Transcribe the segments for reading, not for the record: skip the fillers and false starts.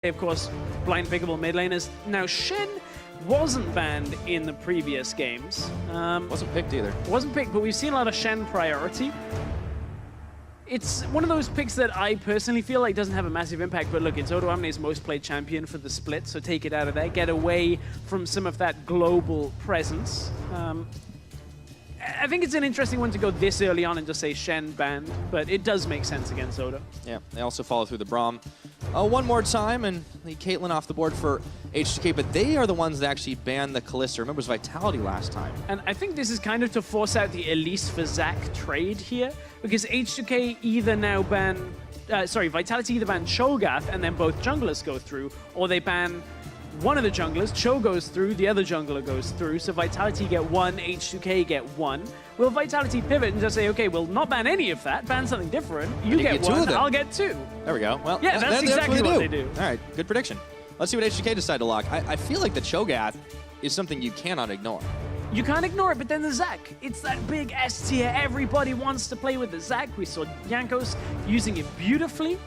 Of course, blind pickable mid laners. Now, Shen wasn't banned in the previous games. Wasn't picked either. Wasn't picked, but we've seen a lot of Shen priority. It's one of those picks that I personally feel like doesn't have a massive impact, but look, it's Odoamne's most played champion for the split, so take it out of there. Get away from some of that global presence. I think it's an interesting one to go this early on and just say Shen banned, but it does make sense against Odo. Yeah, they also follow through the Braum one more time and lead Caitlyn off the board for H2K, but they are the ones that actually banned the Kalista. Remember, it was Vitality last time. And I think this is kind of to force out the Elise for Zac trade here, because H2K either now ban, Vitality either ban Cho'Gath and then both junglers go through, or they ban one of the junglers, Cho goes through, the other jungler goes through, so Vitality get one, H2K get one. Will Vitality pivot and just say, okay, we'll not ban any of that, ban something different, you get one, I'll get two. There we go. Well, yeah, that's exactly what they do. All right, good prediction. Let's see what H2K decide to lock. I feel like the Cho'Gath is something you cannot ignore. You can't ignore it, but then the Zac. It's that big S tier. Everybody wants to play with the Zac. We saw Jankos using it beautifully.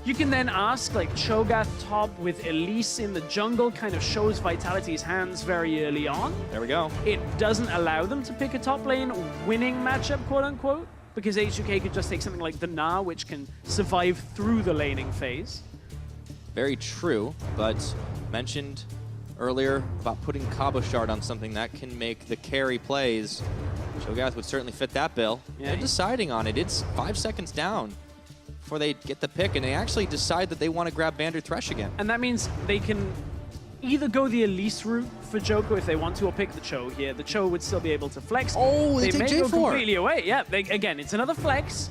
You can then ask, like, Cho'Gath top with Elise in the jungle kind of shows Vitality's hands very early on. There we go. It doesn't allow them to pick a top lane winning matchup, quote-unquote, because H2K could just take something like the Na, which can survive through the laning phase. Very true, but mentioned earlier about putting Cabo Shard on something that can make the carry plays. Cho'Gath would certainly fit that bill. Yeah, they're deciding on it. It's 5 seconds down before they get the pick, and they actually decide that they want to grab Bander Thresh again. And that means they can either go the Elise route for Joko if they want to, or pick the Cho here. The Cho would still be able to flex. Oh, they may take go J4. Completely away. Yeah, again, it's another flex.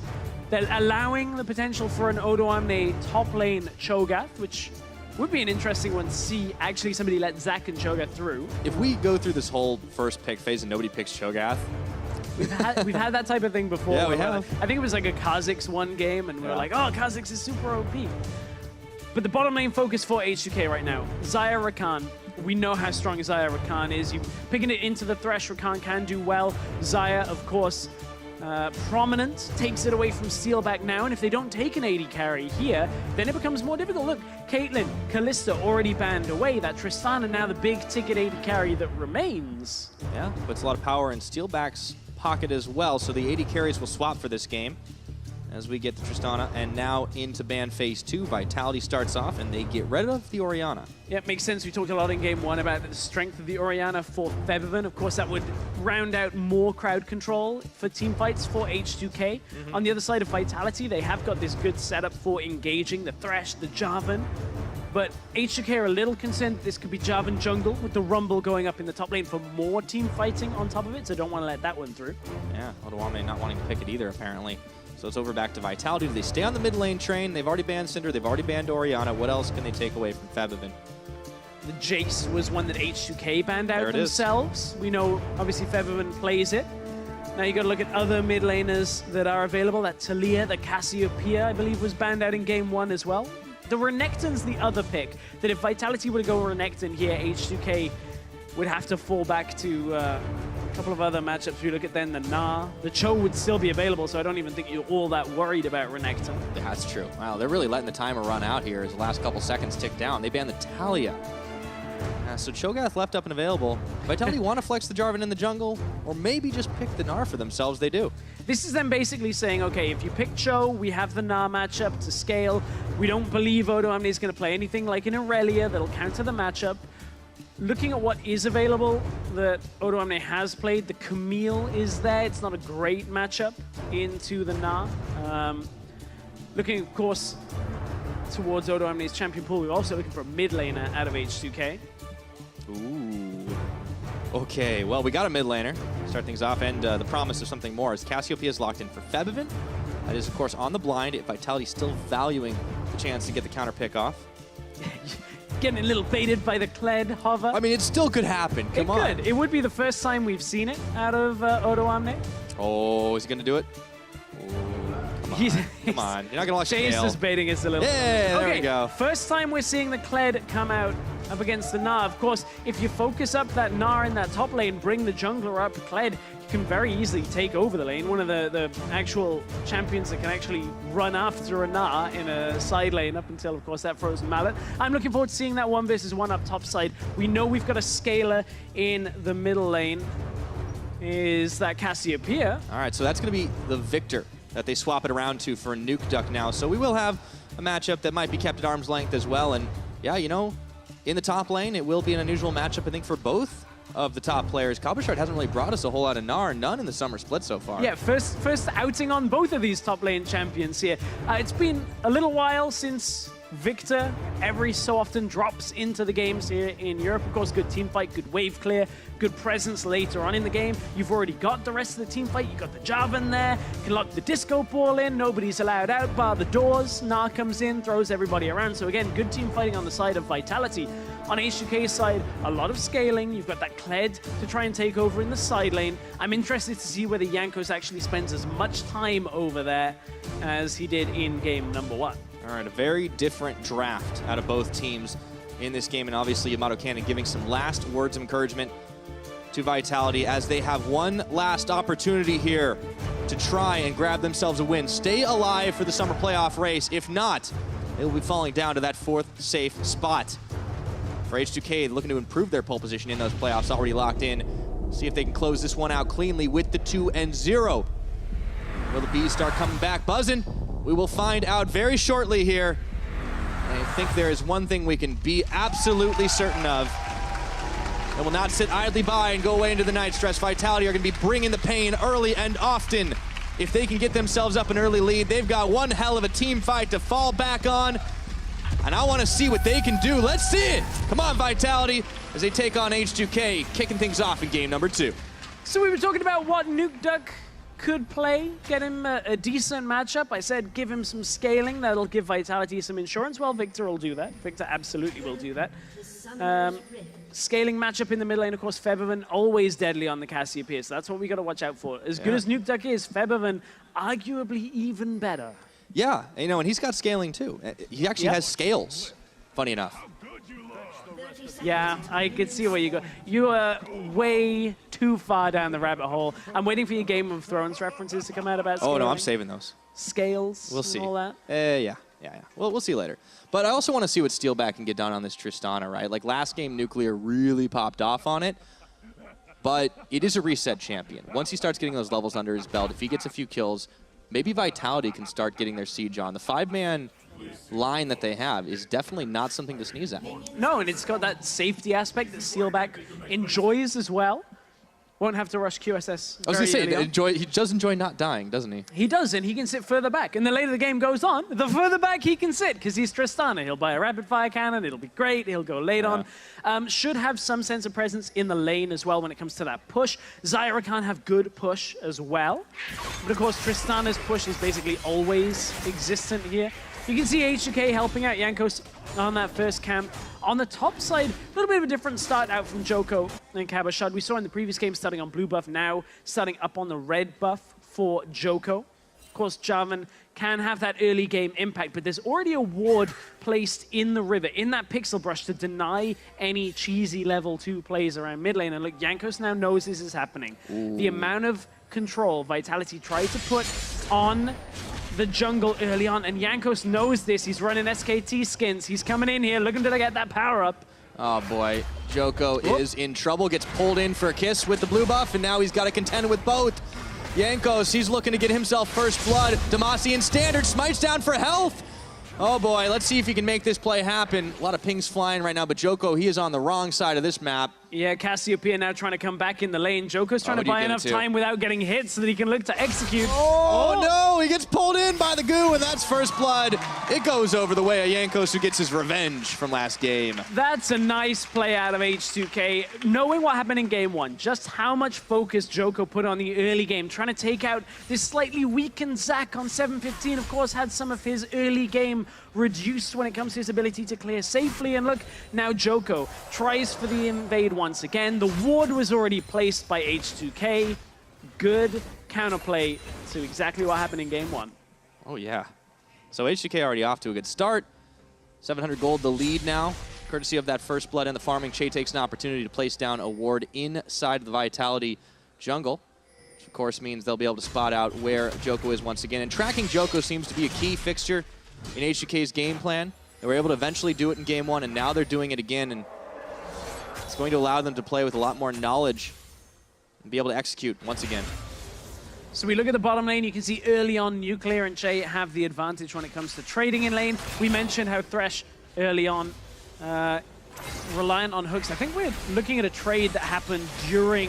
They're allowing the potential for an Odoamne top lane Cho'Gath, which would be an interesting one to see actually somebody let Zac and Cho'Gath through. If we go through this whole first pick phase and nobody picks Cho'Gath, We've had that type of thing before. Yeah, we have. I think it was like a Kha'Zix one game, and we were like, oh, Kha'Zix is super OP. But the bottom lane focus for H2K right now, Xayah Rakan. We know how strong Xayah Rakan is. You picking it into the Thresh, Rakan can do well. Xayah, of course, prominent, takes it away from Steelback now, and if they don't take an AD carry here, then it becomes more difficult. Look, Caitlyn, Kalista already banned away. That Tristana now the big ticket AD carry that remains. Yeah, puts a lot of power in Steelback's pocket as well, so the AD carries will swap for this game as we get the Tristana, and now into ban phase 2. Vitality starts off, and they get rid of the Orianna. Yeah, it makes sense. We talked a lot in game 1 about the strength of the Orianna for Febiven. Of course, that would round out more crowd control for team fights for H2K. On the other side of Vitality, they have got this good setup for engaging the Thresh, the Jarvan. But H2K are a little concerned that this could be Jarvan jungle with the Rumble going up in the top lane for more team fighting on top of it, so don't want to let that one through. Yeah, Odoamne not wanting to pick it either, apparently. So it's over back to Vitality. Do they stay on the mid lane train? They've already banned Cinder, they've already banned Orianna. What else can they take away from Febiven? The Jace was one that H2K banned out themselves. We know, obviously, Febiven plays it. Now you got to look at other mid laners that are available. That Talia, the Cassiopeia, I believe, was banned out in game 1 as well. The Renekton's the other pick, that if Vitality were to go Renekton here, H2K would have to fall back to a couple of other matchups. We look at then the Na. The Cho would still be available, so I don't even think you're all that worried about Renekton. Yeah, that's true. Wow, they're really letting the timer run out here as the last couple seconds tick down. They banned the Talia. So Cho'Gath left up and available. Vitality want to flex the Jarvan in the jungle, or maybe just pick the Gnar for themselves. They do. This is them basically saying, okay, if you pick Cho, we have the Gnar matchup to scale. We don't believe Odoamne is going to play anything like an Irelia that'll counter the matchup. Looking at what is available that Odoamne has played, the Camille is there. It's not a great matchup into the Gnar. Looking, of course, towards Odoamne's champion pool, we're also looking for a mid laner out of H2K. Ooh. Okay, well, we got a mid laner. Start things off, and the promise of something more is Cassiopeia is locked in for Febiven. That is, of course, on the blind. Vitality still valuing the chance to get the counter pick off. Getting a little baited by the Kled hover. I mean, it still could happen. Come on. It could. It would be the first time we've seen it out of Odoamne. Oh, is he going to do it? Come on. Come on. You're not going to watch Chase is baiting us a little. Yeah, there we go. First time we're seeing the Kled come out up against the Gnar. Of course, if you focus up that Gnar in that top lane, bring the jungler up, Kled, you can very easily take over the lane. One of the actual champions that can actually run after a Gnar in a side lane up until, of course, that Frozen Mallet. I'm looking forward to seeing that 1 versus 1 up top side. We know we've got a scaler in the middle lane. Is that Cassiopeia? All right, so that's going to be the Victor that they swap it around to for a Nuke Duck now. So we will have a matchup that might be kept at arm's length as well. And yeah, you know, in the top lane, it will be an unusual matchup, I think, for both of the top players. Cabochard hasn't really brought us a whole lot of Gnar, none in the summer split so far. Yeah, first outing on both of these top lane champions here. It's been a little while since Victor every so often drops into the games here in Europe. Of course, good team fight, good wave clear, good presence later on in the game. You've already got the rest of the team fight. You've got the Jarvan there. You can lock the disco ball in. Nobody's allowed out bar the doors. Gnar comes in, throws everybody around. So again, good team fighting on the side of Vitality. On H2K's side, a lot of scaling. You've got that Kled to try and take over in the side lane. I'm interested to see whether Jankos actually spends as much time over there as he did in game number 1. All right, a very different draft out of both teams in this game, and obviously Yamato Cannon giving some last words of encouragement to Vitality as they have one last opportunity here to try and grab themselves a win. Stay alive for the summer playoff race. If not, they will be falling down to that 4th safe spot. For H2K, looking to improve their pole position in those playoffs, already locked in. See if they can close this one out cleanly with the 2-0. Will the Bees start coming back buzzing? We will find out very shortly here. And I think there is one thing we can be absolutely certain of. They will not sit idly by and go away into the night stretch. Vitality are going to be bringing the pain early and often. If they can get themselves up an early lead, they've got one hell of a team fight to fall back on. And I want to see what they can do. Let's see it. Come on, Vitality, as they take on H2K, kicking things off in game number 2. So we were talking about what Nuke Duck could play, get him a decent matchup. I said give him some scaling. That'll give Vitality some insurance. Well, Victor will do that. Victor absolutely will do that. Scaling matchup in the mid lane, of course, Febiven always deadly on the Cassiopeia, so that's what we got to watch out for. As good as Nuke Duck is, Febiven arguably even better. Yeah, you know, and he's got scaling too. He actually has scales, funny enough. Yeah, I could see where you go. You are way too far down the rabbit hole. I'm waiting for your Game of Thrones references to come out about scaling. Oh, no, I'm saving those. Scales we'll see. And all that. Yeah. We'll see later. But I also want to see what Steelback can get done on this Tristana, right? Like, last game, Nuclear really popped off on it. But it is a reset champion. Once he starts getting those levels under his belt, if he gets a few kills, maybe Vitality can start getting their siege on. The 5-man line that they have is definitely not something to sneeze at. No, and it's got that safety aspect that Steelback enjoys as well. Won't have to rush QSS. I was going to say, he does enjoy not dying, doesn't he? He does, and he can sit further back. And the later the game goes on, the further back he can sit, because he's Tristana. He'll buy a rapid-fire cannon, it'll be great, he'll go late on. Should have some sense of presence in the lane as well when it comes to that push. Zyra can have good push as well. But of course, Tristana's push is basically always existent here. You can see H2K helping out Jankos on that first camp. On the top side, a little bit of a different start out from Joko and Cabochard. We saw in the previous game starting on blue buff, now starting up on the red buff for Joko. Of course, Jarvan can have that early game impact, but there's already a ward placed in the river, in that pixel brush, to deny any cheesy level 2 plays around mid lane. And look, Jankos now knows this is happening. Ooh. The amount of control Vitality tried to put on the jungle early on, and Jankos knows this. He's running SKT skins. He's coming in here looking to get that power up. Oh boy, Joko is in trouble, gets pulled in for a kiss with the blue buff, and now he's got to contend with both. Jankos, he's looking to get himself first blood. Demacian standard smites down for health. Oh boy, let's see if he can make this play happen. A lot of pings flying right now, but Joko, he is on the wrong side of this map. Yeah, Cassiopeia now trying to come back in the lane. Joko's trying to buy enough time without getting hit so that he can look to execute. Oh no, he gets pulled in by the goo, and that's first blood. It goes over the way of Jankos, who gets his revenge from last game. That's a nice play out of H2K. Knowing what happened in game 1, just how much focus Joko put on the early game, trying to take out this slightly weakened Zac on 7:15. Of course, had some of his early game reduced when it comes to his ability to clear safely. And look, now Joko tries for the invade once again. The ward was already placed by H2K. Good counterplay to exactly what happened in game 1. Oh yeah. So H2K already off to a good start. 700 gold the lead now courtesy of that first blood and the farming, Che takes an opportunity to place down a ward inside of the Vitality jungle, which of course means they'll be able to spot out where Joko is once again. And tracking Joko seems to be a key fixture in H2K's game plan. They were able to eventually do it in game 1, and now they're doing it again, and it's going to allow them to play with a lot more knowledge and be able to execute once again. So we look at the bottom lane, you can see early on Nuclear and Che have the advantage when it comes to trading in lane. We mentioned how Thresh early on, reliant on hooks. I think we're looking at a trade that happened during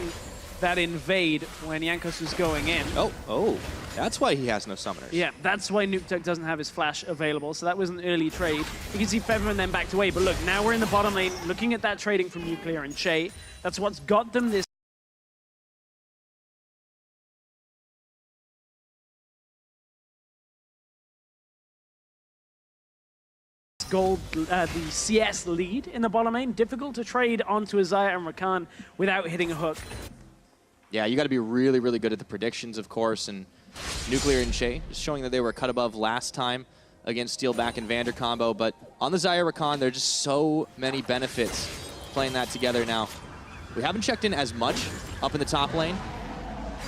that invade when Jankos was going in. Oh, that's why he has no summoners. Yeah, that's why Nukeduck doesn't have his flash available, so that was an early trade. You can see Featherman then backed away, but look, now we're in the bottom lane, looking at that trading from Nuclear and Che. That's what's got them this gold, the CS lead in the bottom lane. Difficult to trade onto Isaiah and Rakan without hitting a hook. Yeah, you got to be really, really good at the predictions, of course, and Nuclear and Che just showing that they were cut above last time against Steelback and Vander combo, but on the Xayah Rakan, there are just so many benefits playing that together now. We haven't checked in as much up in the top lane.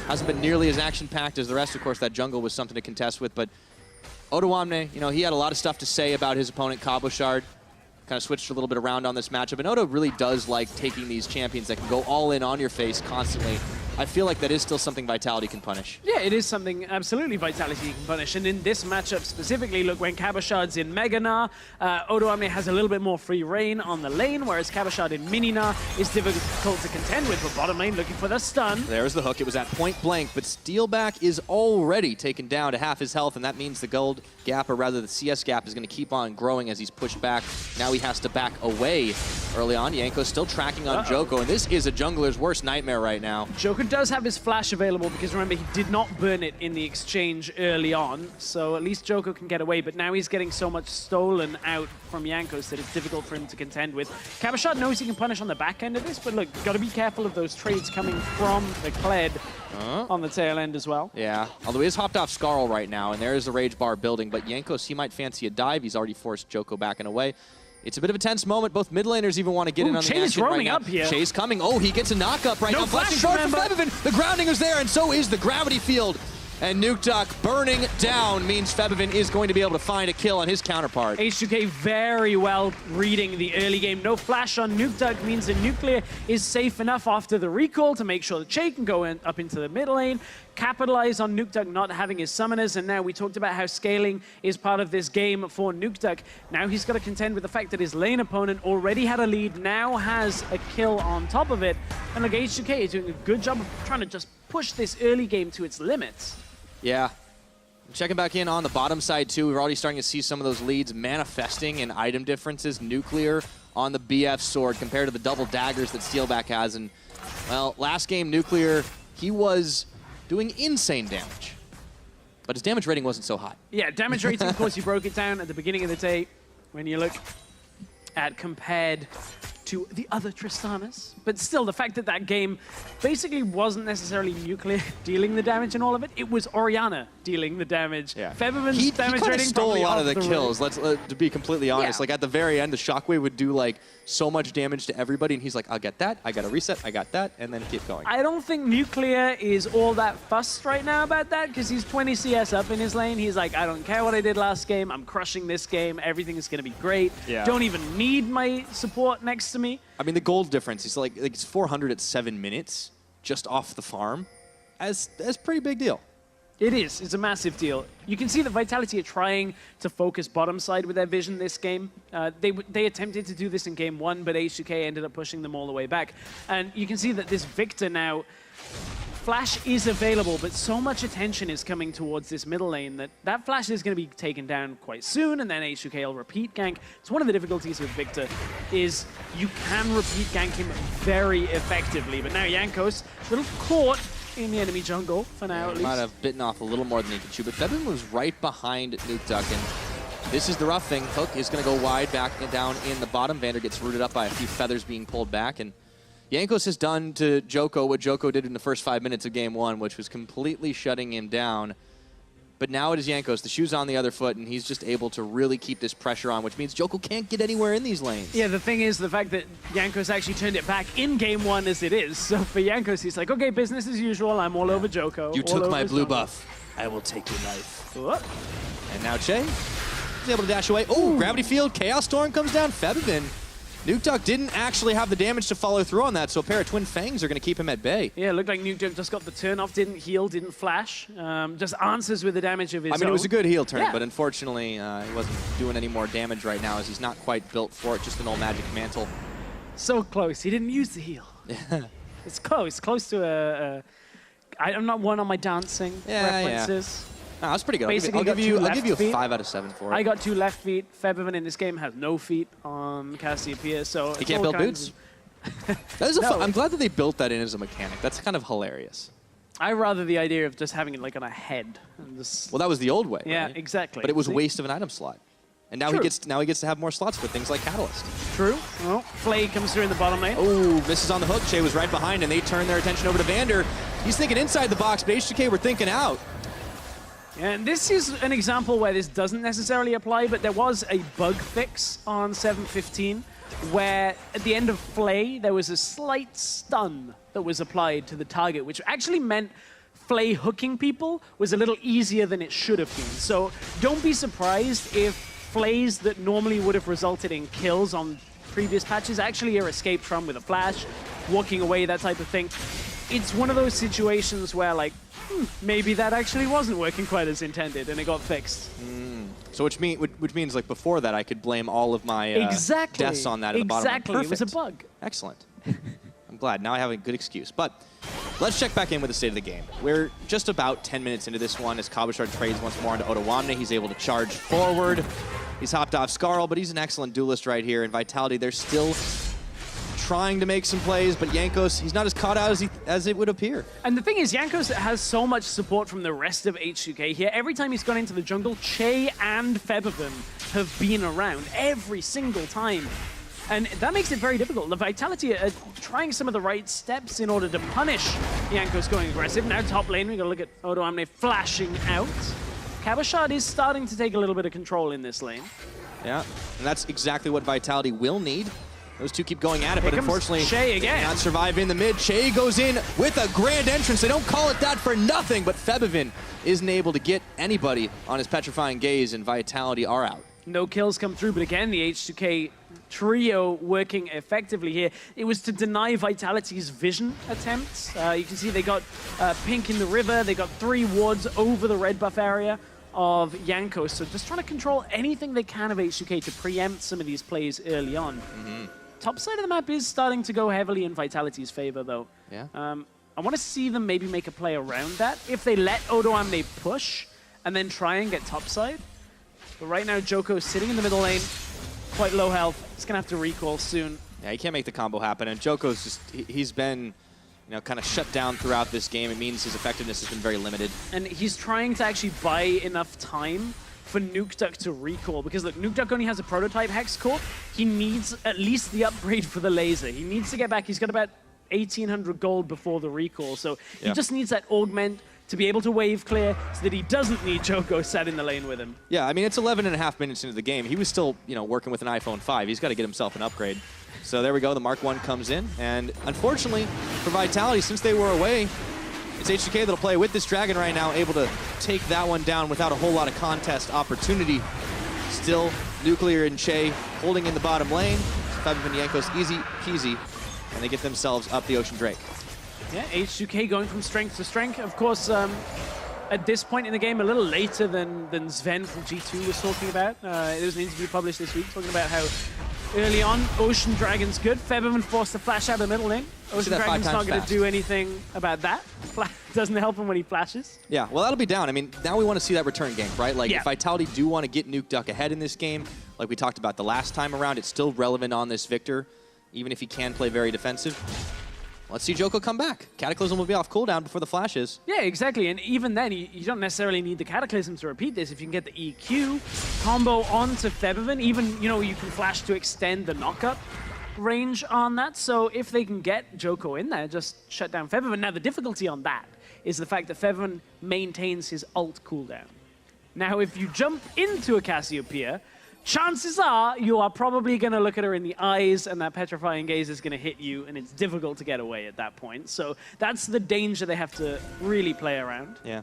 Hasn't been nearly as action-packed as the rest. Of course, that jungle was something to contest with, but Odoamne, you know, he had a lot of stuff to say about his opponent, Cabochard. Kind of switched a little bit around on this matchup. And Odo really does like taking these champions that can go all in on your face constantly. I feel like that is still something Vitality can punish. Yeah, it is something absolutely Vitality can punish. And in this matchup specifically, look, when Cabochard's in Mega Gnar, Odoamne has a little bit more free reign on the lane, whereas Cabochard in Mini Gnar is difficult to contend with. But bottom lane looking for the stun. There's the hook. It was at point blank, but Steelback is already taken down to half his health, and that means the gold gap, or rather the CS gap, is going to keep on growing as he's pushed back. Now he has to back away early on. Yanko's still tracking on Joko, and this is a jungler's worst nightmare right now. Joko does have his flash available because remember he did not burn it in the exchange early on, so at least Joko can get away, but now he's getting so much stolen out from Jankos that it's difficult for him to contend with. Cabochard knows he can punish on the back end of this, but look, got to be careful of those trades coming from the Kled on the tail end as well. Yeah, although he is hopped off Skarl right now, and there is the Rage Bar building, but Jankos, he might fancy a dive. He's already forced Joko back and away. It's a bit of a tense moment. Both mid laners even want to get in on the action right now. Che's coming. Oh, he gets a knock-up right now. Flashing short from Febiven. The grounding is there, and so is the gravity field. And Nukeduck burning down means Febiven is going to be able to find a kill on his counterpart. H2K very well reading the early game. No flash on Nukeduck means that Nuclear is safe enough after the recall to make sure that Che can go up into the mid lane, capitalize on Nukeduck not having his summoners, and now we talked about how scaling is part of this game for Nukeduck. Now he's got to contend with the fact that his lane opponent already had a lead, now has a kill on top of it. And look, H2K is doing a good job of trying to just push this early game to its limits. Yeah. Checking back in on the bottom side, too. We're already starting to see some of those leads manifesting in item differences. Nuclear on the BF sword compared to the double daggers that Steelback has. And, well, last game, Nuclear, he was doing insane damage. But his damage rating wasn't so high. Yeah, damage rating, of course, you broke it down at the beginning of the day when you look at compared to the other Tristanas. But still, the fact that that game basically wasn't necessarily Nuclear dealing the damage in all of it, it was Orianna dealing the damage. Yeah. Featherman's damage rating stole a lot of the kills, let's to be completely honest. Like at the very end, the Shockwave would do like so much damage to everybody, and he's like, I'll get that, I got a reset, I got that, and then keep going. I don't think Nuclear is all that fussed right now about that, because he's 20 CS up in his lane. He's like, I don't care what I did last game, I'm crushing this game, everything is going to be great. Yeah. Don't even need my support next to me. I mean, the gold difference is like it's 400 at 7 minutes just off the farm. That's a pretty big deal. It is. It's a massive deal. You can see that Vitality are trying to focus bottom side with their vision this game. They attempted to do this in game 1, but H2K ended up pushing them all the way back. And you can see that this Victor now, Flash is available, but so much attention is coming towards this middle lane that Flash is going to be taken down quite soon, and then H2K will repeat gank. It's one of the difficulties with Victor is you can repeat gank him very effectively, but now Jankos a little caught in the enemy jungle for now, at least. Might have bitten off a little more than he could chew, but Febiven was right behind Nukeduck, and this is the rough thing. Hook is going to go wide back and down in the bottom. Vander gets rooted up by a few feathers being pulled back, and Jankos has done to Joko what Joko did in the first 5 minutes of game 1, which was completely shutting him down. But now it is Jankos. The shoe's on the other foot, and he's just able to really keep this pressure on, which means Joko can't get anywhere in these lanes. Yeah, the thing is the fact that Jankos actually turned it back in game 1 as it is. So for Jankos, he's like, okay, business as usual. I'm all over Joko. You took my blue buff. I will take your life. Whoop. And now Che is able to dash away. Oh, Gravity Field. Chaos Storm comes down. Febvin. Nukeduck didn't actually have the damage to follow through on that, so a pair of Twin Fangs are going to keep him at bay. Yeah, it looked like Nukeduck just got the turn off, didn't heal, didn't flash, just answers with the damage of his own. It was a good heal turn, but unfortunately, he wasn't doing any more damage right now as he's not quite built for it, just an old magic mantle. So close. He didn't use the heal. It's close to I'm not one on my dancing references. No, that's pretty good. Basically I'll give you a feet. 5 out of 7 for it. I got 2 left feet. Febvin in this game has no feet on Cassiopeia, so he can't build boots. That is I'm glad that they built that in as a mechanic. That's kind of hilarious. I rather the idea of just having it like on a head. Well, that was the old way. Yeah, right? exactly. But it was a waste of an item slot. And now he gets to have more slots for things like Catalyst. True. Well, Flay comes through in the bottom lane. Oh, misses on the hook. Che was right behind, and they turn their attention over to Vander. He's thinking inside the box, but H2K were thinking out. And this is an example where this doesn't necessarily apply, but there was a bug fix on 7.15 where at the end of Flay, there was a slight stun that was applied to the target, which actually meant Flay hooking people was a little easier than it should have been. So don't be surprised if Flays that normally would have resulted in kills on previous patches actually are escaped from with a flash, walking away, that type of thing. It's one of those situations where, like, maybe that actually wasn't working quite as intended, and it got fixed. So which means, like, before that, I could blame all of my deaths on that at the bottom. Exactly, it was a bug. Excellent. I'm glad. Now I have a good excuse. But let's check back in with the state of the game. We're just about 10 minutes into this one as Cabochard trades once more into Otoamne. He's able to charge forward. He's hopped off Scarl, but he's an excellent duelist right here. And Vitality, they're still trying to make some plays, but Jankos, he's not as caught out as it would appear. And the thing is, Jankos has so much support from the rest of H2K here. Every time he's gone into the jungle, Che and Febvin have been around every single time. And that makes it very difficult. The Vitality are trying some of the right steps in order to punish Jankos going aggressive. Now top lane, we got to look at Otoamne flashing out. Cabochard is starting to take a little bit of control in this lane. Yeah, and that's exactly what Vitality will need. Those two keep going at it, but unfortunately, Che again. Not survive in the mid. Che goes in with a grand entrance. They don't call it that for nothing, but Febvin isn't able to get anybody on his petrifying gaze, and Vitality are out. No kills come through, but again, the H2K trio working effectively here. It was to deny Vitality's vision attempts. You can see they got pink in the river. They got 3 wards over the red buff area of Jankos. So just trying to control anything they can of H2K to preempt some of these plays early on. Top side of the map is starting to go heavily in Vitality's favor, though. Yeah. I want to see them maybe make a play around that. If they let Otoamne push and then try and get top side. But right now, Joko's sitting in the middle lane, quite low health. He's going to have to recall soon. Yeah, he can't make the combo happen. And Joko's just, he's been, kind of shut down throughout this game. It means his effectiveness has been very limited. And he's trying to actually buy enough time for Nukeduck to recall, because look, Nukeduck only has a prototype Hex Core. He needs at least the upgrade for the laser. He needs to get back. He's got about 1,800 gold before the recall, so he just needs that augment to be able to wave clear so that he doesn't need Joko sat in the lane with him. Yeah, I mean, it's 11.5 minutes into the game. He was still, working with an iPhone 5. He's got to get himself an upgrade. So there we go. The Mark 1 comes in, and unfortunately for Vitality, since they were away, it's H2K that'll play with this Dragon right now, able to take that one down without a whole lot of contest opportunity. Still, Nuclear and Che holding in the bottom lane. Febvin and Jankos easy peasy, and they get themselves up the Ocean Drake. Yeah, H2K going from strength to strength. Of course, at this point in the game, a little later than Sven from G2 was talking about. There was an interview published this week talking about how early on, Ocean Dragon's good. Febvin forced to flash out of the middle lane. Ocean Dragon's not going to do anything about that. Doesn't help him when he flashes. Yeah, well, that'll be down. I mean, now we want to see that return gank, right? Like, if Vitality do want to get Nukeduck ahead in this game, like we talked about the last time around, it's still relevant on this Victor, even if he can play very defensive. Let's see Joko come back. Cataclysm will be off cooldown before the flashes. Yeah, exactly. And even then, you don't necessarily need the Cataclysm to repeat this. If you can get the EQ combo onto Febvin, even, you can flash to extend the knockup range on that. So if they can get Joko in there, just shut down Febvin. Now, the difficulty on that is the fact that Febvin maintains his ult cooldown. Now, if you jump into a Cassiopeia, chances are you are probably going to look at her in the eyes, and that petrifying gaze is going to hit you, and it's difficult to get away at that point. So that's the danger they have to really play around. Yeah.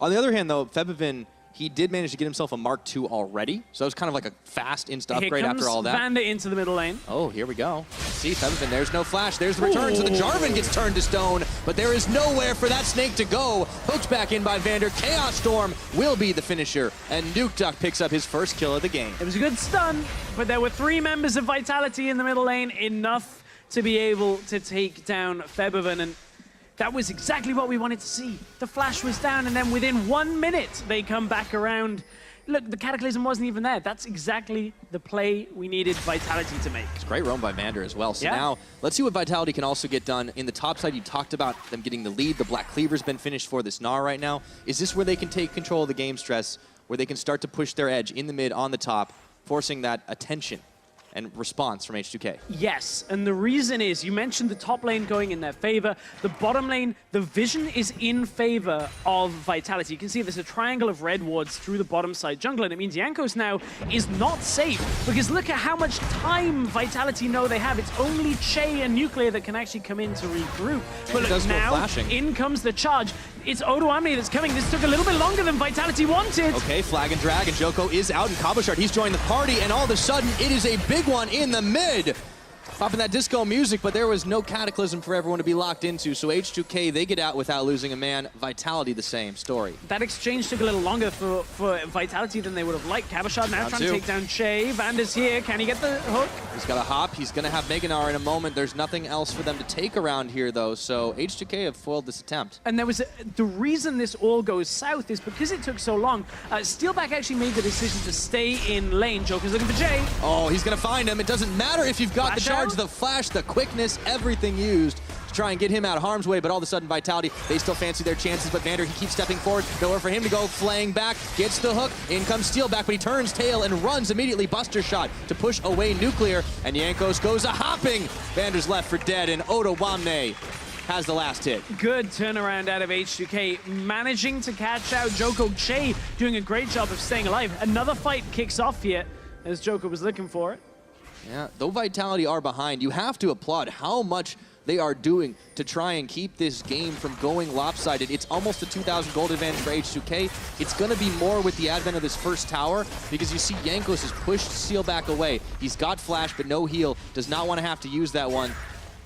On the other hand, though, Febvin, he did manage to get himself a Mark II already, so it was kind of like a fast insta upgrade after all that. Vander into the middle lane. Oh, here we go. See, Febvin, there's no flash. There's the return, so the Jarvan gets turned to stone, but there is nowhere for that snake to go. Hooked back in by Vander. Chaos Storm will be the finisher, and Nukeduck picks up his first kill of the game. It was a good stun, but there were 3 members of Vitality in the middle lane, enough to be able to take down Febvin, and that was exactly what we wanted to see. The flash was down, and then within 1 minute, they come back around. Look, the Cataclysm wasn't even there. That's exactly the play we needed Vitality to make. It's great roam by Vander as well. So yeah. Now, let's see what Vitality can also get done. In the top side, you talked about them getting the lead. The Black Cleaver's been finished for this Gnar right now. Is this where they can take control of the game stress, where they can start to push their edge in the mid, on the top, forcing that attention and response from H2K? Yes, and the reason is, you mentioned the top lane going in their favor. The bottom lane, the vision is in favor of Vitality. You can see there's a triangle of red wards through the bottom side jungle, and it means Jankos now is not safe, because look at how much time Vitality know they have. It's only Che and Nuclear that can actually come in to regroup. But look, now, in comes the charge. It's Odoamne that's coming. This took a little bit longer than Vitality wanted. Okay, flag and drag, and Joko is out, and Cabochard, he's joined the party, and all of a sudden, it is a big one in the mid. Popping that disco music, but there was no Cataclysm for everyone to be locked into, so H2K, they get out without losing a man. Vitality, the same story. That exchange took a little longer for Vitality than they would have liked. Cabochard now trying to take down Che. Vander's here. Can he get the hook? He's got a hop. He's going to have Mega Gnar in a moment. There's nothing else for them to take around here, though, so H2K have foiled this attempt. And there was the reason this all goes south is because it took so long. Steelback actually made the decision to stay in lane. Joker's looking for Che. Oh, he's going to find him. It doesn't matter if you've got the charge, the flash, the quickness, everything used to try and get him out of harm's way, but all of a sudden Vitality, they still fancy their chances, but Vander, he keeps stepping forward, nowhere for him to go, flaying back, gets the hook, in comes Steelback, but he turns tail and runs immediately, Buster Shot to push away Nuclear, and Jankos goes a-hopping. Vander's left for dead, and Odoamne has the last hit. Good turnaround out of H2K, managing to catch out Joko. Che doing a great job of staying alive. Another fight kicks off here, as Joko was looking for it. Yeah, though Vitality are behind, you have to applaud how much they are doing to try and keep this game from going lopsided. It's almost a 2,000 gold advantage for H2K. It's going to be more with the advent of this first tower, because you see Jankos has pushed Steelback away. He's got flash, but no heal. Does not want to have to use that one.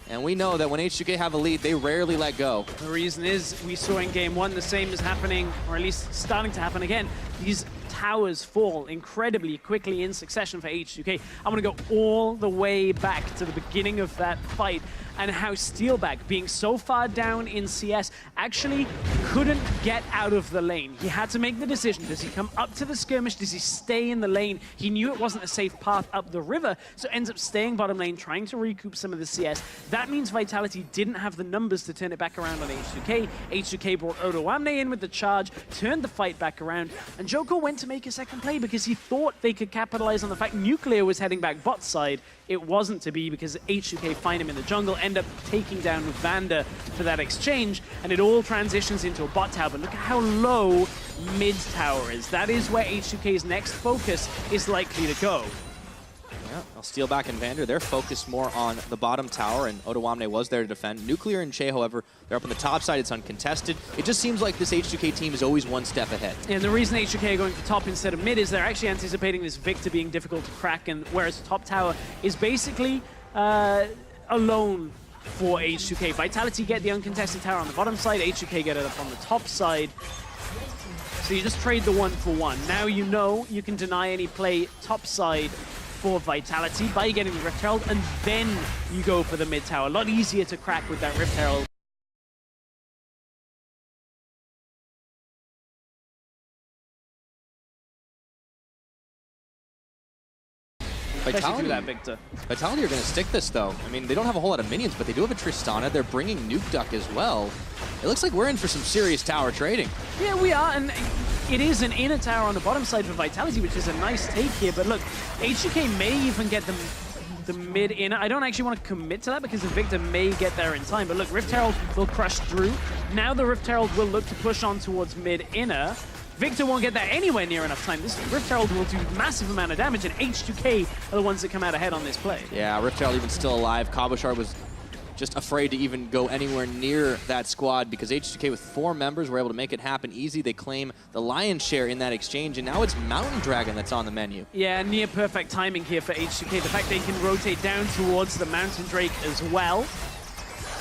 And we know that when H2K have a lead, they rarely let go. The reason is, we saw in game 1 the same is happening, or at least starting to happen again. These towers fall incredibly quickly in succession for H2K. I want to go all the way back to the beginning of that fight, and how Steelback, being so far down in CS, actually couldn't get out of the lane. He had to make the decision. Does he come up to the skirmish? Does he stay in the lane? He knew it wasn't a safe path up the river, so ends up staying bottom lane, trying to recoup some of the CS. That means Vitality didn't have the numbers to turn it back around on H2K. H2K brought Odoamne in with the charge, turned the fight back around, and Joko went to make a second play because he thought they could capitalize on the fact Nuclear was heading back bot side. It wasn't to be, because H2K find him in the jungle, end up taking down Vander for that exchange, and it all transitions into a bot tower. But look at how low mid tower is. That is where H2K's next focus is likely to go. Yeah, well, Steelback and Vander, they're focused more on the bottom tower, and Odoamne was there to defend. Nuclear and Che, however, they're up on the top side. It's uncontested. It just seems like this H2K team is always one step ahead. And the reason H2K are going for top instead of mid is they're actually anticipating this Victor being difficult to crack, and whereas top tower is basically alone for H2K. Vitality get the uncontested tower on the bottom side, H2K get it up on the top side. So you just trade the 1-for-1. Now you know you can deny any play top side for Vitality by getting the Rift Herald, and then you go for the mid tower. A lot easier to crack with that Rift Herald. Vitality, that, Victor. Vitality are going to stick this, though. I mean, they don't have a whole lot of minions, but they do have a Tristana. They're bringing Nukeduck as well. It looks like we're in for some serious tower trading. Yeah, we are, and it is an inner tower on the bottom side for Vitality, which is a nice take here. But look, H2K may even get the mid-inner. I don't actually want to commit to that because the Victor may get there in time. But look, Rift Herald will crush through. Now the Rift Herald will look to push on towards mid-inner. Victor won't get that anywhere near enough time. This Rift Herald will do massive amount of damage, and H2K are the ones that come out ahead on this play. Yeah, Rift Herald even still alive. Cabochard was just afraid to even go anywhere near that squad because H2K with 4 members were able to make it happen easy. They claim the lion's share in that exchange, and now it's Mountain Dragon that's on the menu. Yeah, near perfect timing here for H2K. The fact they can rotate down towards the Mountain Drake as well.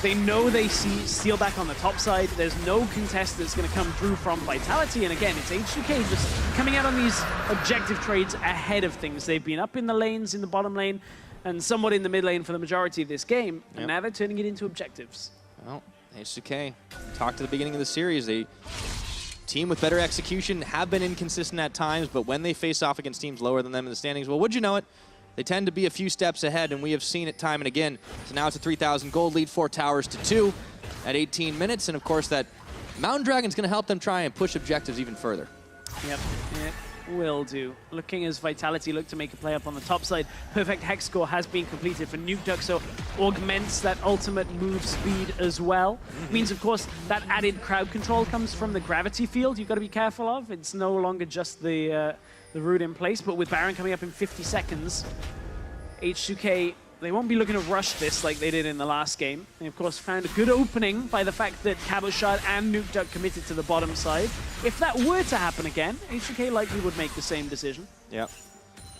They know they see Steelback on the top side. There's no contest that's going to come through from Vitality. And again, it's H2K just coming out on these objective trades ahead of things. They've been up in the lanes, in the bottom lane, and somewhat in the mid lane for the majority of this game. And now they're turning it into objectives. Well, H2K, talked to the beginning of the series. They team with better execution, have been inconsistent at times, but when they face off against teams lower than them in the standings, well, would you know it? They tend to be a few steps ahead, and we have seen it time and again. So now it's a 3,000 gold lead, 4 towers to 2 at 18 minutes. And of course, that Mountain Dragon's going to help them try and push objectives even further. Yep, it will do. Looking as Vitality look to make a play up on the top side. Perfect Hex score has been completed for Nukeduck, so augments that ultimate move speed as well. Means, of course, that added crowd control comes from the gravity field you've got to be careful of. It's no longer just the route in place, but with Baron coming up in 50 seconds, H2K, they won't be looking to rush this like they did in the last game. They, of course, found a good opening by the fact that Cabochard and Nukeduck committed to the bottom side. If that were to happen again, H2K likely would make the same decision. Yep.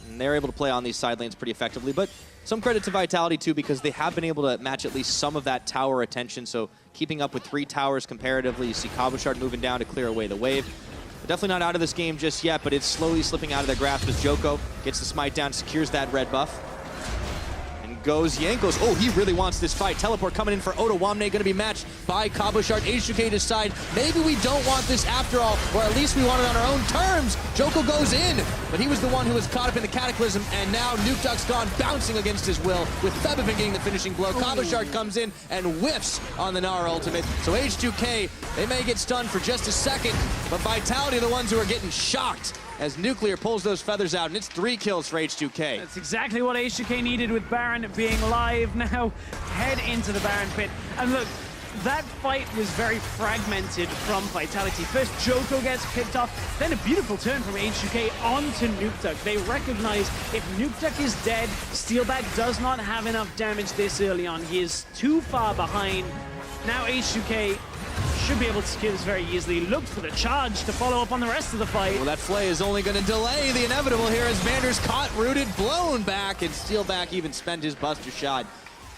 And they're able to play on these side lanes pretty effectively, but some credit to Vitality, too, because they have been able to match at least some of that tower attention, so keeping up with 3 towers comparatively. You see Cabochard moving down to clear away the wave. Definitely not out of this game just yet, but it's slowly slipping out of their grasp as Joko gets the smite down, secures that red buff. And goes Jankos. Oh, he really wants this fight. Teleport coming in for Otawamne, going to be matched by Cabochard. H2K decide, maybe we don't want this after all, or at least we want it on our own terms. Joko goes in, but he was the one who was caught up in the Cataclysm, and now Nukeduck's gone bouncing against his will, with Febiven getting the finishing blow. Cabochard comes in and whiffs on the Gnar ultimate. So H2K, they may get stunned for just a second, but Vitality are the ones who are getting shocked as Nuclear pulls those feathers out, and it's 3 kills for H2K. That's exactly what H2K needed with Baron being live. Now head into the Baron pit. And look, that fight was very fragmented from Vitality. First, Joko gets picked off, then a beautiful turn from H2K onto Nukeduck. They recognize if Nukeduck is dead, Steelback does not have enough damage this early on. He is too far behind. Now H2K should be able to secure this very easily. Look for the charge to follow up on the rest of the fight. Well, that flay is only going to delay the inevitable here as Vander's caught, rooted, blown back, and Steelback even spent his buster shot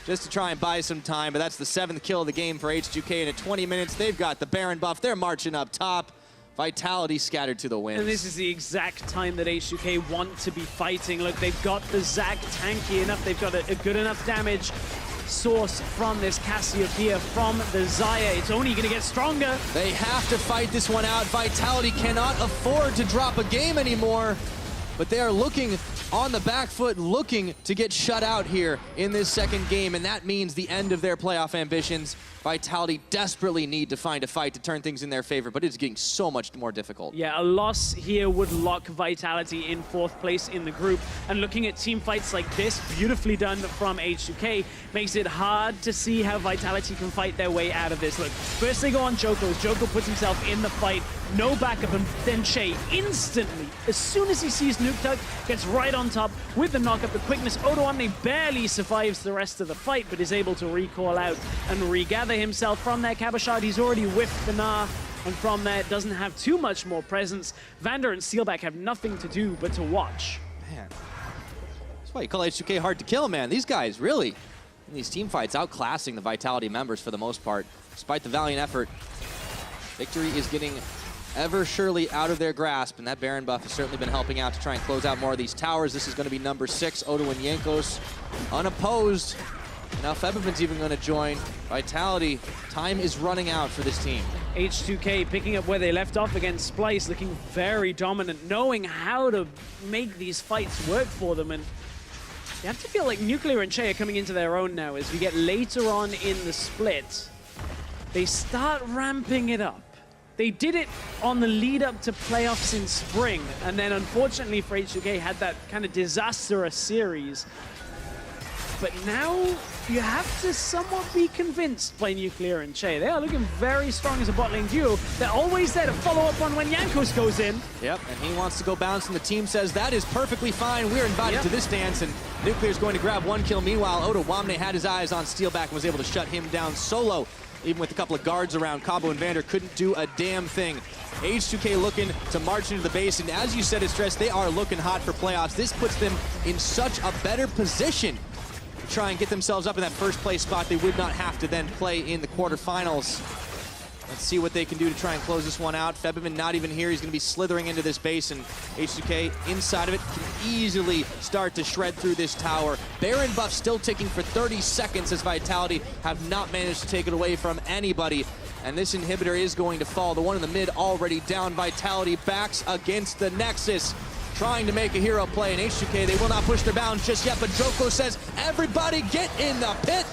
just to try and buy some time, but that's the 7th kill of the game for H2K, and at 20 minutes, they've got the Baron buff. They're marching up top. Vitality scattered to the winds. And this is the exact time that H2K want to be fighting. Look, they've got the Zac tanky enough. They've got a good enough damage source from this Cassiopeia, from the Xayah. It's only going to get stronger. They have to fight this one out. Vitality cannot afford to drop a game anymore, but they are looking on the back foot, looking to get shut out here in this second game, and that means the end of their playoff ambitions. Vitality desperately need to find a fight to turn things in their favor, but it's getting so much more difficult. Yeah, a loss here would lock Vitality in 4th place in the group. And looking at team fights like this, beautifully done from H2K, makes it hard to see how Vitality can fight their way out of this. Look, first they go on Joko. Joko puts himself in the fight, no backup, and then Che instantly, as soon as he sees Nukeduck, gets right on top with the knockup, the quickness. Otawamne barely survives the rest of the fight, but is able to recall out and regather himself from there. Cabochard, he's already whiffed the Gnar, and from there doesn't have too much more presence. Vander and Steelback have nothing to do but to watch. Man, that's why you call H2K hard to kill, man. These guys really, in these team fights, outclassing the Vitality members for the most part. Despite the valiant effort, victory is getting ever surely out of their grasp, and that Baron buff has certainly been helping out to try and close out more of these towers. This is going to be number 6, Odo and Jankos, unopposed. Now Febiven's even going to join. Vitality, time is running out for this team. H2K picking up where they left off against Splice, looking very dominant, knowing how to make these fights work for them. And you have to feel like Nuclear and Che are coming into their own now as we get later on in the split. They start ramping it up. They did it on the lead up to playoffs in spring, and then unfortunately for H2K had that kind of disastrous series. but now you have to somewhat be convinced by Nuclear and Che. They are looking very strong as a bot lane duo. They're always there to follow up on when Jankos goes in. Yep, and he wants to go bounce, and the team says that is perfectly fine. We're invited to this dance, and Nuclear's going to grab 1 kill. Meanwhile, Oda Wamne had his eyes on Steelback and was able to shut him down solo. Even with a couple of guards around, Cabo and Vander couldn't do a damn thing. H2K looking to march into the base, and as you said, Stress, they are looking hot for playoffs. This puts them in such a better position to try and get themselves up in that first place spot. They would not have to then play in the quarterfinals. Let's see what they can do to try and close this one out. Febiven not even here. He's going to be slithering into this base, and H2K inside of it can easily start to shred through this tower. Baron buff still ticking for 30 seconds as Vitality have not managed to take it away from anybody. And this inhibitor is going to fall. The one in the mid already down. Vitality backs against the Nexus, trying to make a hero play. And H2K, they will not push their bounds just yet, but Joko says, everybody get in the pit.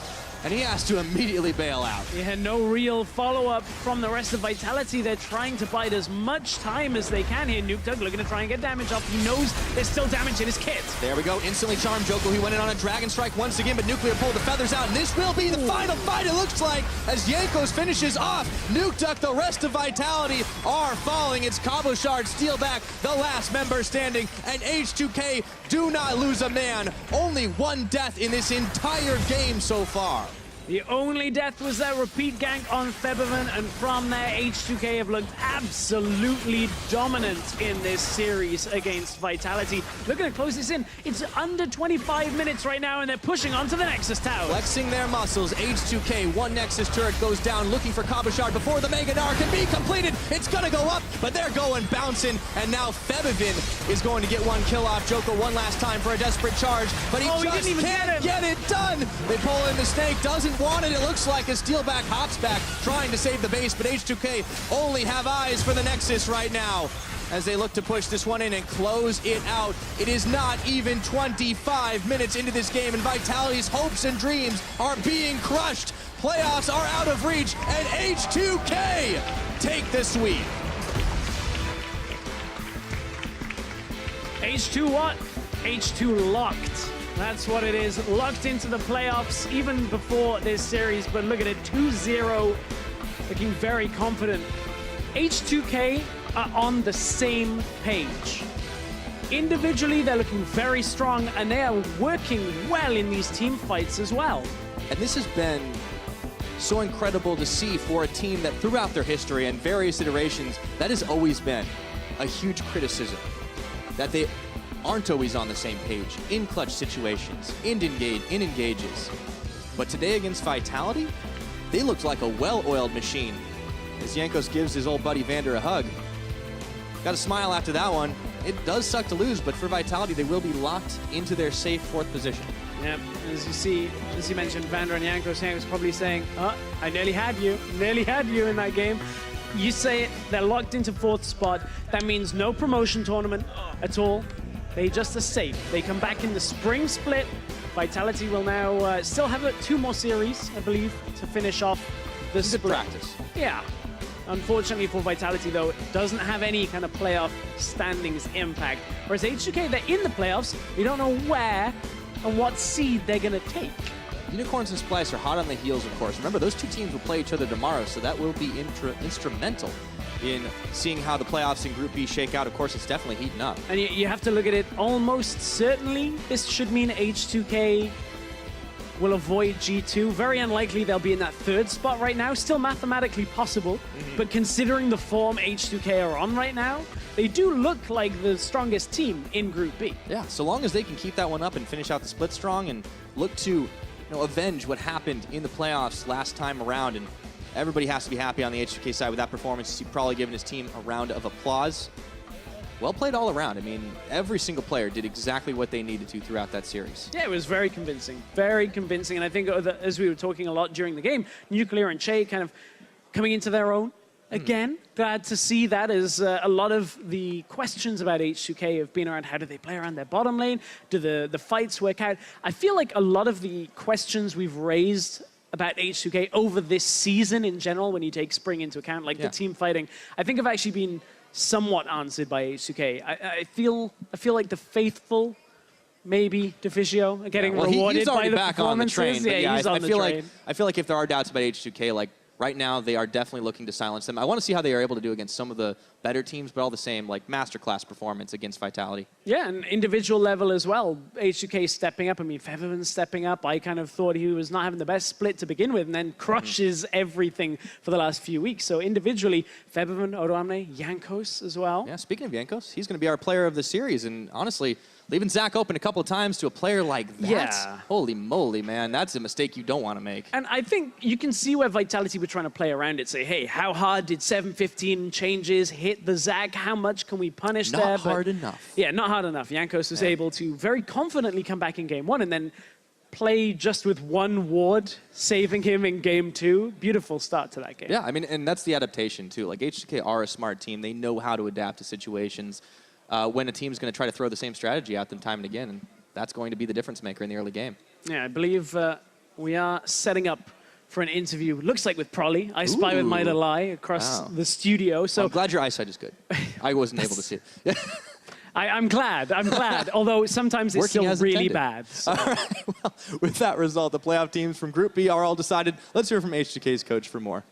And he has to immediately bail out. He had no real follow-up from the rest of Vitality. They're trying to bide as much time as they can here. Nuke looking to try and get damage off. He knows there's still damage in his kit. There we go. Instantly charmed Joko. He went in on a Dragon Strike once again, but Nuclear pulled the feathers out. And this will be the final fight, it looks like, as Jankos finishes off Nuke. The rest of Vitality are falling. It's Cabo Shard, Steelback, the last member standing. And H2K do not lose a man. Only 1 death in this entire game so far. The only death was that repeat gank on Febiven, and from there, H2K have looked absolutely dominant in this series against Vitality. Looking to close this in. It's under 25 minutes right now, and they're pushing onto the Nexus tower. Flexing their muscles, H2K, 1 Nexus turret goes down, looking for Cabo Shard before the Mega Gnar can be completed. It's gonna go up, but they're going bouncing, and now Febiven is going to get 1 kill off Joko one last time for a desperate charge, but he just didn't even can't get it done. They pull in the snake, doesn't want it. It looks like a Steelback hops back, trying to save the base, but H2K only have eyes for the Nexus right now as they look to push this one in and close it out. It is not even 25 minutes into this game, and Vitality's hopes and dreams are being crushed. Playoffs are out of reach, and H2K take the sweep. H2 what? H2 locked. That's what it is. Locked into the playoffs even before this series, but look at it, 2-0, looking very confident. H2K are on the same page. Individually, they're looking very strong, and they are working well in these team fights as well. And this has been so incredible to see for a team that throughout their history and various iterations, that has always been a huge criticism, that they aren't always on the same page in clutch situations, in engages. But today against Vitality, they looked like a well-oiled machine. As Jankos gives his old buddy Vander a hug. Got a smile after that one. It does suck to lose, but for Vitality, they will be locked into their safe 4th position. Yep, as you mentioned, Vander and Jankos probably saying, oh, I nearly had you in that game. You say it, they're locked into 4th spot. That means no promotion tournament at all. They just are safe. They come back in the spring split. Vitality will now still have 2 more series, I believe, to finish off the split. Good practice. Yeah. Unfortunately for Vitality, though, it doesn't have any kind of playoff standings impact. Whereas H2K, they're in the playoffs. We don't know where and what seed they're going to take. Unicorns and Splice are hot on the heels, of course. Remember, those 2 teams will play each other tomorrow, so that will be instrumental in seeing how the playoffs in Group B shake out. Of course, it's definitely heating up. And you have to look at it almost certainly. This should mean H2K will avoid G2. Very unlikely they'll be in that 3rd spot right now. Still mathematically possible, but considering the form H2K are on right now, they do look like the strongest team in Group B. Yeah, so long as they can keep that one up and finish out the split strong and look to avenge what happened in the playoffs last time around, and everybody has to be happy on the H2K side with that performance. He's probably given his team a round of applause. Well played all around. I mean, every single player did exactly what they needed to throughout that series. Yeah, it was very convincing. Very convincing. And I think as we were talking a lot during the game, Nuclear and Che kind of coming into their own again. Glad to see that, as a lot of the questions about H2K have been around how do they play around their bottom lane? Do the fights work out? I feel like a lot of the questions we've raised about H2K over this season in general, when you take spring into account, like the team fighting, I think have actually been somewhat answered by H2K. I feel like the faithful maybe Deficio getting rewarded he's already by the back on the train. performances. Yeah, he's on the train. I feel like if there are doubts about H2K, like right now they are definitely looking to silence them. I want to see how they are able to do against some of the better teams, but all the same, like masterclass performance against Vitality. Yeah, and individual level as well. H2K stepping up. I mean, Featherman's stepping up. I kind of thought he was not having the best split to begin with, and then crushes everything for the last few weeks. So individually, Featherman, Odoamne, Jankos as well. Yeah, speaking of Jankos, he's going to be our player of the series, and honestly, leaving Zach open a couple of times to a player like that, holy moly, man, that's a mistake you don't want to make. And I think you can see where Vitality were trying to play around it. Say, hey, how hard did 7-15 changes hit the Zag? How much can we punish there? Not hard enough. Yeah, not hard enough. Jankos was able to very confidently come back in game one and then play just with one ward, saving him in game two. Beautiful start to that game. Yeah, I mean, and that's the adaptation too. Like H2K are a smart team. They know how to adapt to situations. When a team's going to try to throw the same strategy at them time and again, and that's going to be the difference maker in the early game. Yeah, I believe we are setting up for an interview. Looks like with Prolly. I spy with Might Lie across the studio. So well, I'm glad your eyesight is good. I wasn't able to see it. I'm glad. Although sometimes it's still really bad. So. All right. Well, with that result, the playoff teams from Group B are all decided. Let's hear from H2K's coach for more.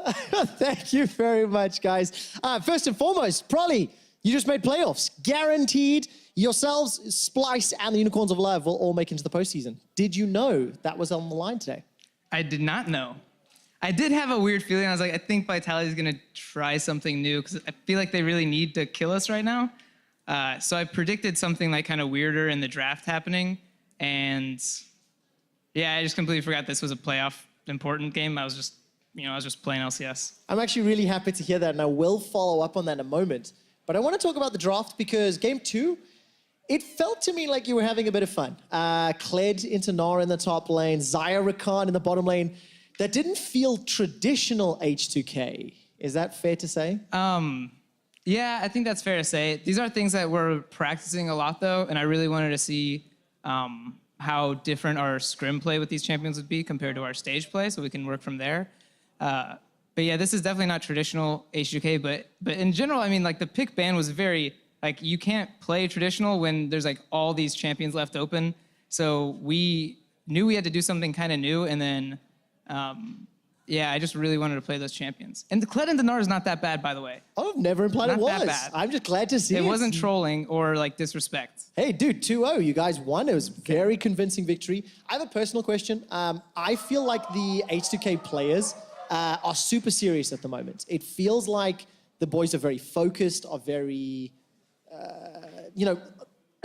Thank you very much, guys. First and foremost, Prolly, you just made playoffs. Guaranteed. Yourselves, Splice, and the Unicorns of Love will all make into the postseason. Did you know that was on the line today? I did not know. I did have a weird feeling. I was like, I think Vitality is going to try something new because I feel like they really need to kill us right now. So I predicted something like kind of weirder in the draft happening. And yeah, I just completely forgot this was a playoff important game. I was just playing LCS. I'm actually really happy to hear that, and I will follow up on that in a moment. But I want to talk about the draft because game two, it felt to me like you were having a bit of fun. Kled into Nara in the top lane, Zaya Rakan in the bottom lane. That didn't feel traditional H2K. Is that fair to say? Yeah, I think that's fair to say. These are things that we're practicing a lot, though, and I really wanted to see how different our scrim play with these champions would be compared to our stage play, so we can work from there. But yeah, this is definitely not traditional H2K, but in general, I mean, like the pick ban was very, like you can't play traditional when there's like all these champions left open. So we knew we had to do something kind of new, and then, yeah, I just really wanted to play those champions. And the Kled and Dinar is not that bad, by the way. Oh, never implied it was. Not that bad. I'm just glad to see it. It wasn't trolling or like disrespect. Hey, dude, 2-0. You guys won. It was a very convincing victory. I have a personal question. I feel like the H2K players are super serious at the moment. It feels like the boys are very focused, are very,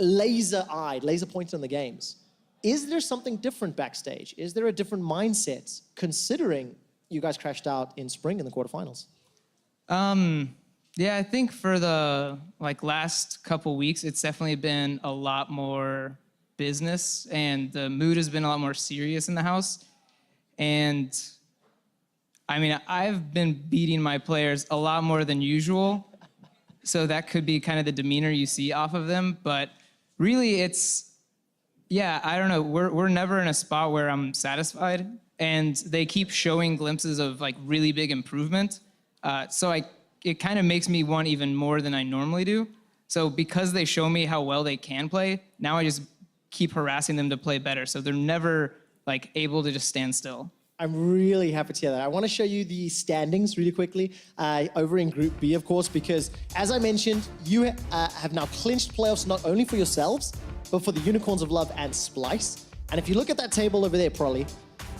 laser-eyed, laser-pointed on the games. Is there something different backstage? Is there a different mindset, considering you guys crashed out in spring in the quarterfinals? Yeah, I think for the last couple weeks, it's definitely been a lot more business, and the mood has been a lot more serious in the house. And I mean, I've been beating my players a lot more than usual, so that could be kind of the demeanor you see off of them. But really, yeah, I don't know. We're never in a spot where I'm satisfied, and they keep showing glimpses of like really big improvement. So it kind of makes me want even more than I normally do. So because they show me how well they can play, now I just keep harassing them to play better. So they're never like able to just stand still. I'm really happy to hear that. I want to show you the standings really quickly over in Group B, of course, because as I mentioned, you have now clinched playoffs not only for yourselves, but for the Unicorns of Love and Splice. And if you look at that table over there, Prolly,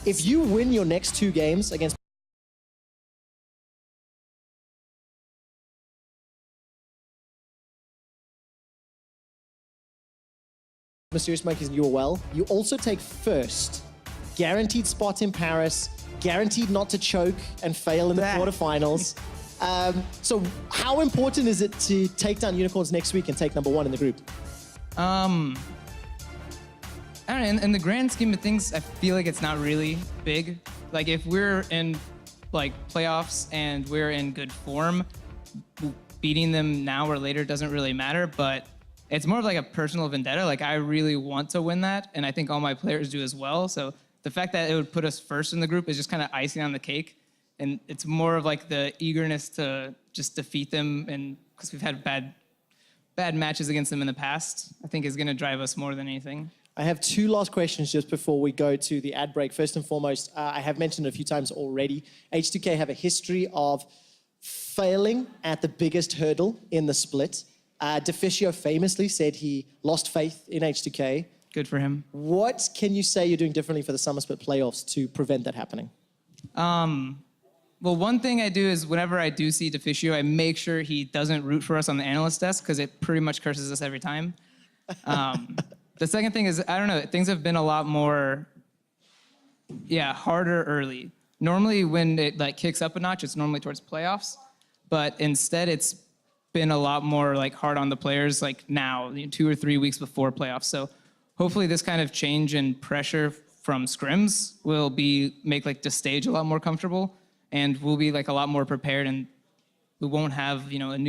if you win your next 2 games against Mysterious Monkeys and you are well, you also take first. Guaranteed spot in Paris, guaranteed not to choke and fail in the quarterfinals. So how important is it to take down Unicorns next week and take #1 in the group? I don't know, in the grand scheme of things, I feel like it's not really big. Like if we're in like playoffs and we're in good form, beating them now or later doesn't really matter, but it's more of like a personal vendetta. Like I really want to win that, and I think all my players do as well. So the fact that it would put us first in the group is just kind of icing on the cake. And it's more of like the eagerness to just defeat them, and because we've had bad matches against them in the past, I think is going to drive us more than anything. I have two last questions just before we go to the ad break. First and foremost, I have mentioned it a few times already, H2K have a history of failing at the biggest hurdle in the split. Deficio famously said he lost faith in H2K. Good for him. What can you say you're doing differently for the Summer Split playoffs to prevent that happening? Well, one thing I do is whenever I do see Deficio, I make sure he doesn't root for us on the analyst desk because it pretty much curses us every time. The second thing is, I don't know, things have been a lot more, harder early. Normally when it like kicks up a notch, it's normally towards playoffs, but instead it's been a lot more like hard on the players like now, 2 or 3 weeks before playoffs. So hopefully this kind of change in pressure from scrims will make like the stage a lot more comfortable, and we'll be like a lot more prepared, and we won't have, a new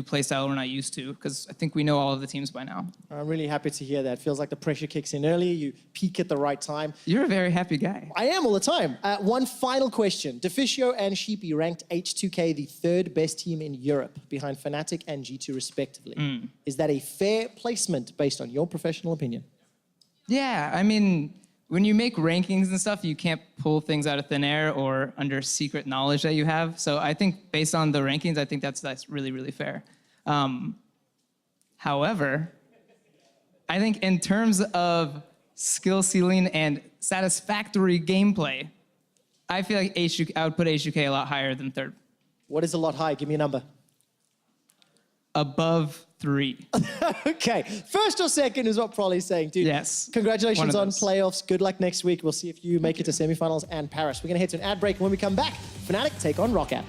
play style we're not used to, because I think we know all of the teams by now. I'm really happy to hear that. Feels like the pressure kicks in early, you peak at the right time. You're a very happy guy. I am all the time. One final question. Deficio and Sheepy ranked H2K the 3rd best team in Europe, behind Fnatic and G2 respectively. Is that a fair placement based on your professional opinion? Yeah, I mean, when you make rankings and stuff, you can't pull things out of thin air or under secret knowledge that you have. So I think based on the rankings, I think that's really, really fair. However, I think in terms of skill ceiling and satisfactory gameplay, I feel like I would put H2K a lot higher than 3rd. What is a lot high? Give me a number. Above 3. Okay, 1st or 2nd is what Prolly's saying, dude. Yes. Congratulations on playoffs. Good luck next week. We'll see if you make it to semifinals and Paris. We're going to head to an ad break, and when we come back, Fnatic take on Roccat.